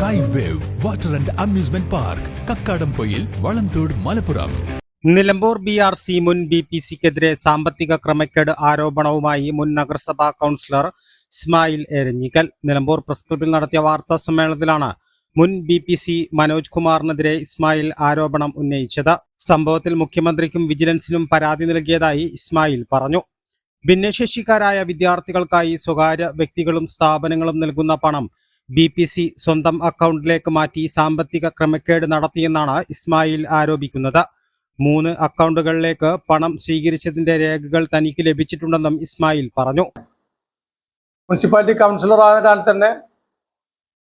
Sky Wave Water and Amusement Park, Kakkadampoyil, Valamthood, Malappuram. Nilambur BRC മുൻ BPCക്കെതിരെ സാമ്പത്തിക ക്രമക്കേട് ആരോപണവുമായി മുൻ നഗരസഭാ കൗൺസിലർ ഇസ്മായിൽ എരഞ്ഞിക്കൽ നിലമ്പൂർ പ്രസ് ക്ലബ്ബിൽ നടത്തിയ വാർത്താ സമ്മേളനത്തിലാണ് മുൻ BPC മനോജ് കുമാറിനെതിരെ ഇസ്മായിൽ ആരോപണം ഉന്നയിച്ചത്. സംഭവത്തിൽ മുഖ്യമന്ത്രിക്കും വിജിലൻസിനും പരാതി നൽകിയതായി ഇസ്മായിൽ പറഞ്ഞു. ഭിന്നശേഷിക്കാരായ വിദ്യാർത്ഥികൾക്കായി സ്വകാര്യ വ്യക്തികളും സ്ഥാപനങ്ങളും നൽകുന്ന പണം BPC സ്വന്തം അക്കൗണ്ടിലേക്ക് മാറ്റി സാമ്പത്തിക ക്രമക്കേട് നടത്തിയെന്നാണ് ഇസ്മായിൽ ആരോപിക്കുന്നത്. 3 അക്കൗണ്ടുകളിലേക്ക് പണം സ്വീകരിച്ചതിന്റെ രേഖകൾ തനിക്ക് ലഭിച്ചിട്ടുണ്ടെന്നും ഇസ്മായിൽ പറഞ്ഞു. മുനിസിപ്പാലിറ്റി കൗൺസിലർ ആയ കാലത്ത് തന്നെ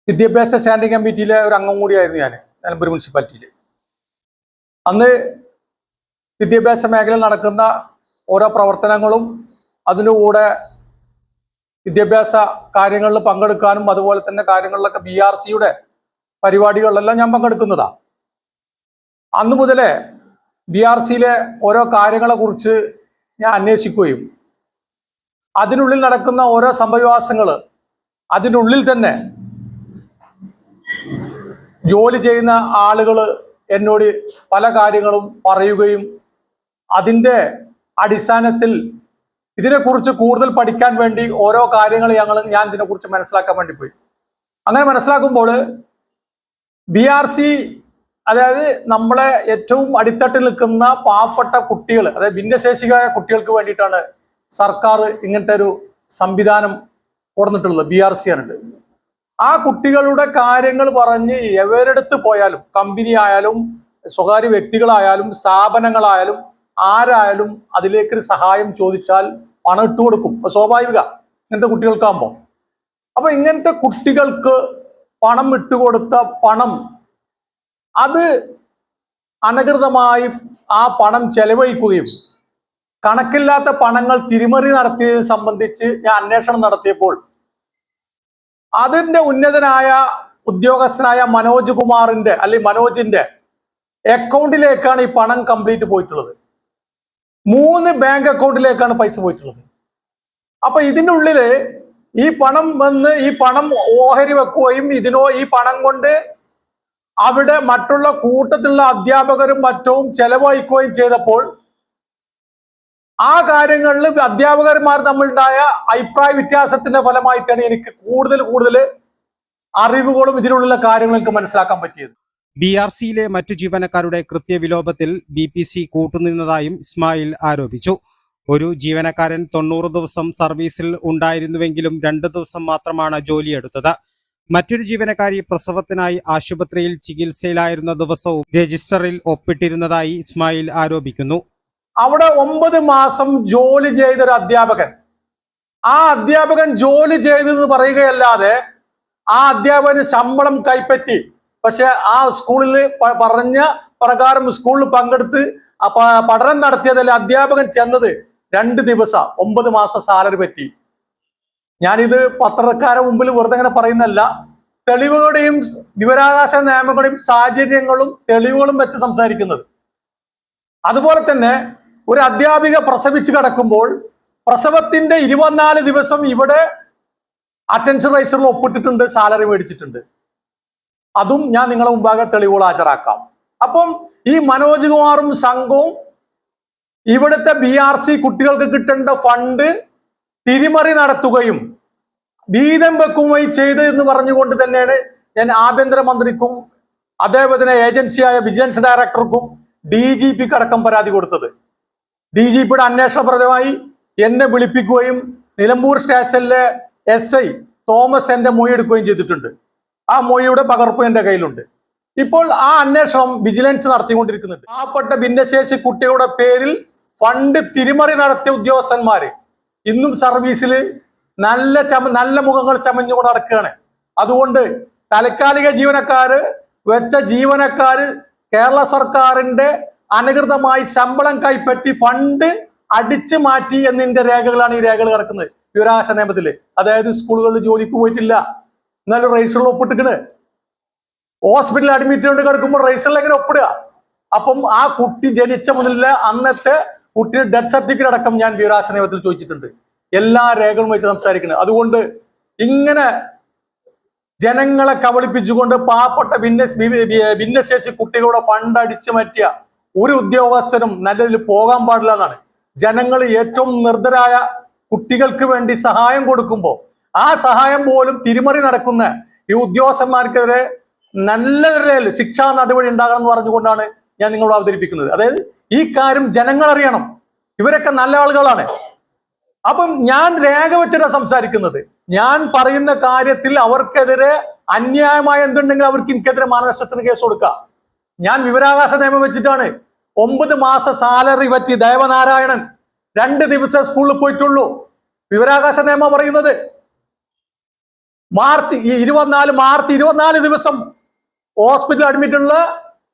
വിദ്യാഭ്യാസ സ്റ്റാൻഡിംഗ് കമ്മിറ്റിയിലെ ഒരു അംഗം കൂടിയായിരുന്നു ഞാൻ നിലമ്പൂർ മുനിസിപ്പാലിറ്റിയിൽ. അന്ന് വിദ്യാഭ്യാസ മേഖലയിൽ നടക്കുന്ന ഓരോ പ്രവർത്തനങ്ങളും അതിൻ്റെ കൂടെ വിദ്യാഭ്യാസ കാര്യങ്ങളിൽ പങ്കെടുക്കാനും അതുപോലെ തന്നെ കാര്യങ്ങളിലൊക്കെ BRCയുടെ പരിപാടികളിലെല്ലാം ഞാൻ പങ്കെടുക്കുന്നതാണ്. അന്ന് മുതലേ BRCയിലെ ഓരോ കാര്യങ്ങളെ കുറിച്ച് ഞാൻ അന്വേഷിക്കുകയും അതിനുള്ളിൽ നടക്കുന്ന ഓരോ സംഭവവികാസങ്ങൾ അതിനുള്ളിൽ തന്നെ ജോലി ചെയ്യുന്ന ആളുകൾ എന്നോട് പല കാര്യങ്ങളും പറയുകയും അതിൻ്റെ അടിസ്ഥാനത്തിൽ ഇതിനെക്കുറിച്ച് കൂടുതൽ പഠിക്കാൻ വേണ്ടി ഓരോ കാര്യങ്ങൾ ഞാൻ ഇതിനെക്കുറിച്ച് മനസ്സിലാക്കാൻ വേണ്ടി പോയി. അങ്ങനെ മനസ്സിലാക്കുമ്പോൾ BRC അതായത് നമ്മളെ ഏറ്റവും അടിത്തട്ടിൽ നിൽക്കുന്ന പാവപ്പെട്ട കുട്ടികൾ, അതായത് ഭിന്നശേഷിയായ കുട്ടികൾക്ക് വേണ്ടിയിട്ടാണ് സർക്കാർ ഇങ്ങനത്തെ ഒരു സംവിധാനം കൊടുത്തിട്ടുള്ളത്. BRC ആണിട്ട് ആ കുട്ടികളുടെ കാര്യങ്ങൾ പറഞ്ഞ് എവരെടുത്ത് പോയാലും, കമ്പനി ആയാലും സ്വകാര്യ വ്യക്തികളായാലും സ്ഥാപനങ്ങളായാലും ആരായാലും അതിലേക്ക് ഒരു സഹായം ചോദിച്ചാൽ പണം ഇട്ട് കൊടുക്കും. സ്വാഭാവിക ഇങ്ങനത്തെ കുട്ടികൾക്കാകുമ്പോൾ. അപ്പൊ ഇങ്ങനത്തെ കുട്ടികൾക്ക് പണം ഇട്ടുകൊടുത്ത പണം അത് അനധികൃതമായി ആ പണം ചെലവഴിക്കുകയും കണക്കില്ലാത്ത പണങ്ങൾ തിരിമറി നടത്തിയതിനെ സംബന്ധിച്ച് ഞാൻ അന്വേഷണം നടത്തിയപ്പോൾ അതിന്റെ ഉന്നതനായ ഉദ്യോഗസ്ഥനായ മനോജ് കുമാറിന്റെ അല്ലെങ്കിൽ മനോജിന്റെ അക്കൗണ്ടിലേക്കാണ് ഈ പണം കംപ്ലീറ്റ് പോയിട്ടുള്ളത്. 3 ബാങ്ക് അക്കൗണ്ടിലേക്കാണ് പൈസ പോയിട്ടുള്ളത്. അപ്പൊ ഇതിനുള്ളില് ഈ പണം വന്ന് ഈ പണം ഓഹരി വെക്കുകയും ഈ പണം കൊണ്ട് അവിടെ മറ്റുള്ള കൂട്ടത്തിലുള്ള അധ്യാപകരും മറ്റും ചെലവഴിക്കുകയും ചെയ്തപ്പോൾ ആ കാര്യങ്ങളിൽ അധ്യാപകന്മാർ തമ്മിലുണ്ടായ അഭിപ്രായ വ്യത്യാസത്തിന്റെ ഫലമായിട്ടാണ് എനിക്ക് കൂടുതൽ അറിവുകളും ഇതിനുള്ള കാര്യങ്ങളൊക്കെ മനസ്സിലാക്കാൻ പറ്റിയത്. BRCയിലെ മറ്റു ജീവനക്കാരുടെ കൃത്യവിലോപത്തിൽ BPC കൂട്ടുനിന്നതായും ഇസ്മായിൽ ആരോപിച്ചു. ഒരു ജീവനക്കാരൻ 90 ദിവസം സർവീസിൽ ഉണ്ടായിരുന്നുവെങ്കിലും 2 ദിവസം മാത്രമാണ് ജോലിയെടുത്തത്. മറ്റൊരു ജീവനക്കാരി പ്രസവത്തിനായി ആശുപത്രിയിൽ ചികിത്സയിലായിരുന്ന ദിവസവും രജിസ്റ്ററിൽ ഒപ്പിട്ടിരുന്നതായി ഇസ്മായിൽ ആരോപിക്കുന്നു. അവിടെ 9 മാസം ജോലി ചെയ്തൊരു അധ്യാപകൻ, ആ അധ്യാപകൻ ജോലി ചെയ്തെന്ന് പറയുകയല്ലാതെ ആ അധ്യാപകന് ശമ്പളം കൈപ്പറ്റി. പക്ഷെ ആ സ്കൂളിൽ പറഞ്ഞ പ്രകാരം സ്കൂളിൽ പങ്കെടുത്ത് പഠനം നടത്തിയതല്ല അധ്യാപകൻ ചെന്നത് 2 ദിവസം 9 മാസം സാലറി പറ്റി. ഞാനിത് പത്രക്കാരുടെ മുമ്പിൽ വെറുതെ ഇങ്ങനെ പറയുന്നല്ല, തെളിവുകളുടെയും വിവരാവകാശ നിയമങ്ങളുടെയും സാഹചര്യങ്ങളും തെളിവുകളും വെച്ച് സംസാരിക്കുന്നത്. അതുപോലെ തന്നെ ഒരു അധ്യാപിക പ്രസവിച്ച് കിടക്കുമ്പോൾ പ്രസവത്തിന്റെ 24 ദിവസം ഇവിടെ അറ്റൻഷൻ രജിസ്റ്ററിൽ ഒപ്പിട്ടിട്ടുണ്ട്, സാലറി മേടിച്ചിട്ടുണ്ട്. അതും ഞാൻ നിങ്ങളെ മുമ്പാകെ തെളിവുകൾ ഹാജരാക്കാം. അപ്പം ഈ മനോജ് കുമാറും സംഘവും ഇവിടുത്തെ BRC കുട്ടികൾക്ക് കിട്ടേണ്ട ഫണ്ട് തിരിമറി നടത്തുകയും വീതം വെക്കുകയും ചെയ്ത് എന്ന് പറഞ്ഞുകൊണ്ട് തന്നെയാണ് ഞാൻ ആഭ്യന്തരമന്ത്രിക്കും അതേപോലെ ഏജൻസിയായ വിജിലൻസ് ഡയറക്ടർക്കും DGPക്ക് അടക്കം പരാതി കൊടുത്തത്. DGPയുടെ അന്വേഷണപരമായി എന്നെ വിളിപ്പിക്കുകയും നിലമ്പൂർ സ്റ്റേഷനിലെ SI തോമസ് എന്റെ മൊഴി എടുക്കുകയും ചെയ്തിട്ടുണ്ട്. ആ മൊഴിയുടെ പകർപ്പ് എൻ്റെ കയ്യിലുണ്ട്. ഇപ്പോൾ ആ അന്വേഷണം വിജിലൻസ് നടത്തിക്കൊണ്ടിരിക്കുന്നുണ്ട്. പാവപ്പെട്ട ഭിന്നശേഷി കുട്ടികളുടെ പേരിൽ ഫണ്ട് തിരിമറി നടത്തിയ ഉദ്യോഗസ്ഥന്മാര് ഇന്നും സർവീസിൽ നല്ല മുഖങ്ങൾ ചമഞ്ഞുകൊണ്ട് നടക്കുകയാണ്. അതുകൊണ്ട് താൽക്കാലിക ജീവനക്കാര് കേരള സർക്കാരിന്റെ അനധികൃതമായി ശമ്പളം കൈപ്പറ്റി ഫണ്ട് അടിച്ചു മാറ്റി എന്നതിന്റെ രേഖകളാണ് ഈ രേഖകൾ കിടക്കുന്നത് വിവരാവകാശ നിയമത്തില്. അതായത് സ്കൂളുകളിൽ ജോലിക്ക് പോയിട്ടില്ല, എന്നാലും രജിസ്റ്ററിൽ ഒപ്പിട്ടിക്കണ്. ഹോസ്പിറ്റലിൽ അഡ്മിറ്റ് കൊണ്ട് കിടക്കുമ്പോൾ രജിസ്റ്ററിൽ എങ്ങനെ ഒപ്പിടുക? അപ്പം ആ കുട്ടി ജനിച്ച മുതലേ അന്നത്തെ കുട്ടിയുടെ ഡെത്ത് സർട്ടിഫിക്കറ്റ് അടക്കം ഞാൻ വിവരാവകാശ നിയമത്തിൽ ചോദിച്ചിട്ടുണ്ട്. എല്ലാ രേഖകളും വെച്ച് സംസാരിക്കുന്നത്. അതുകൊണ്ട് ഇങ്ങനെ ജനങ്ങളെ കബളിപ്പിച്ചുകൊണ്ട് പാവപ്പെട്ട ഭിന്നശേഷി കുട്ടികളുടെ ഫണ്ട് അടിച്ചു മാറ്റിയ ഒരു ഉദ്യോഗസ്ഥനും നല്ലതിൽ പോകാൻ പാടില്ല എന്നാണ്. ജനങ്ങൾ ഏറ്റവും നിർദ്ധരായ കുട്ടികൾക്ക് വേണ്ടി സഹായം കൊടുക്കുമ്പോൾ ആ സഹായം പോലും തിരിമറി നടക്കുന്ന ഈ ഉദ്യോഗസ്ഥന്മാർക്കെതിരെ നല്ല ശിക്ഷാ നടപടി ഉണ്ടാകണം എന്ന് പറഞ്ഞുകൊണ്ടാണ് ഞാൻ നിങ്ങളോട് അവതരിപ്പിക്കുന്നത്. അതായത് ഈ കാര്യം ജനങ്ങൾ അറിയണം, ഇവരൊക്കെ നല്ല ആളുകളാണ്. അപ്പം ഞാൻ രേഖ വെച്ചിട്ടാണ് സംസാരിക്കുന്നത്. ഞാൻ പറയുന്ന കാര്യത്തിൽ അവർക്കെതിരെ അന്യായമായ എന്തുണ്ടെങ്കിൽ അവർക്ക് എനിക്കെതിരെ മാനനഷ്ടത്തിന് കേസ് കൊടുക്കാം. ഞാൻ വിവരാവകാശ നിയമം വെച്ചിട്ടാണ് 9 മാസ സാലറി പറ്റി ദേവനാരായണൻ 2 ദിവസം സ്കൂളിൽ പോയിട്ടുള്ളൂ. വിവരാവകാശ നിയമം പറയുന്നത് മാർച്ച് 24 ദിവസം ഹോസ്പിറ്റലിൽ അഡ്മിറ്റുള്ള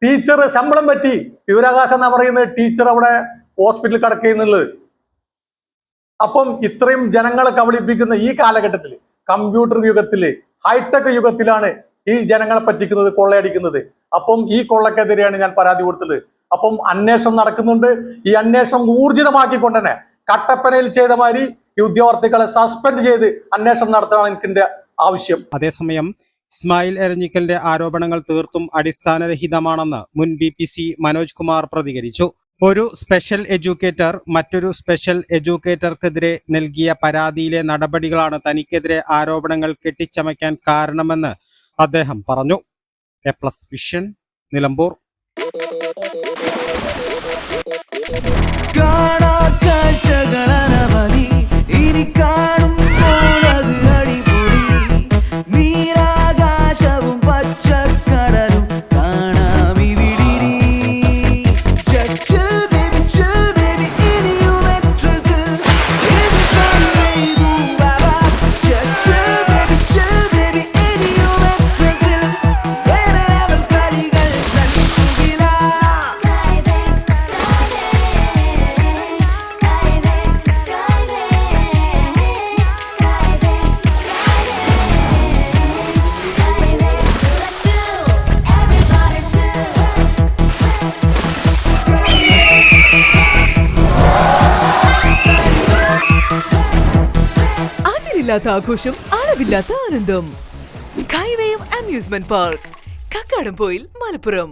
ടീച്ചർ ശമ്പളം പറ്റി വിവരാവകാശം എന്നാ പറയുന്നത്. ടീച്ചർ അവിടെ ഹോസ്പിറ്റലിൽ കിടക്കുന്നുള്ളത്. അപ്പം ഇത്രയും ജനങ്ങളെ കബളിപ്പിക്കുന്ന ഈ കാലഘട്ടത്തിൽ, കമ്പ്യൂട്ടർ യുഗത്തില്, ഹൈടെക് യുഗത്തിലാണ് ഈ ജനങ്ങളെ പറ്റിക്കുന്നത്, കൊള്ളയടിക്കുന്നത്. അപ്പം ഈ കൊള്ളക്കെതിരെയാണ് ഞാൻ പരാതി കൊടുത്തത്. അപ്പം അന്വേഷണം നടക്കുന്നുണ്ട്. ഈ അന്വേഷണം ഊർജിതമാക്കിക്കൊണ്ട് തന്നെ കട്ടപ്പനയിൽ ചെയ്ത മാതിരി ഈ ഉദ്യോഗാർത്ഥികളെ സസ്പെൻഡ് ചെയ്ത് അന്വേഷണം നടത്താനാണ് എനിക്കെന്റെ ആവശ്യം. അതേസമയം ഇസ്മായിൽ എരഞ്ഞിക്കലിന്റെ ആരോപണങ്ങൾ തീർത്തും അടിസ്ഥാനരഹിതമാണെന്ന് മുൻ BPC മനോജ് കുമാർ പ്രതികരിച്ചു. ഒരു സ്പെഷ്യൽ എഡ്യൂക്കേറ്റർ മറ്റൊരു സ്പെഷ്യൽ എഡ്യൂക്കേറ്റർക്കെതിരെ നൽകിയ പരാതിയിലെ നടപടികളാണ് തനിക്കെതിരെ ആരോപണങ്ങൾ കെട്ടിച്ചമയ്ക്കാൻ കാരണമെന്ന് അദ്ദേഹം പറഞ്ഞു. A+ vision, Nilambur. അതിരില്ലാത്ത ആഘോഷം, അളവില്ലാത്ത ആനന്ദം. Skywave amusement park, Kakkadampoyil, Malappuram.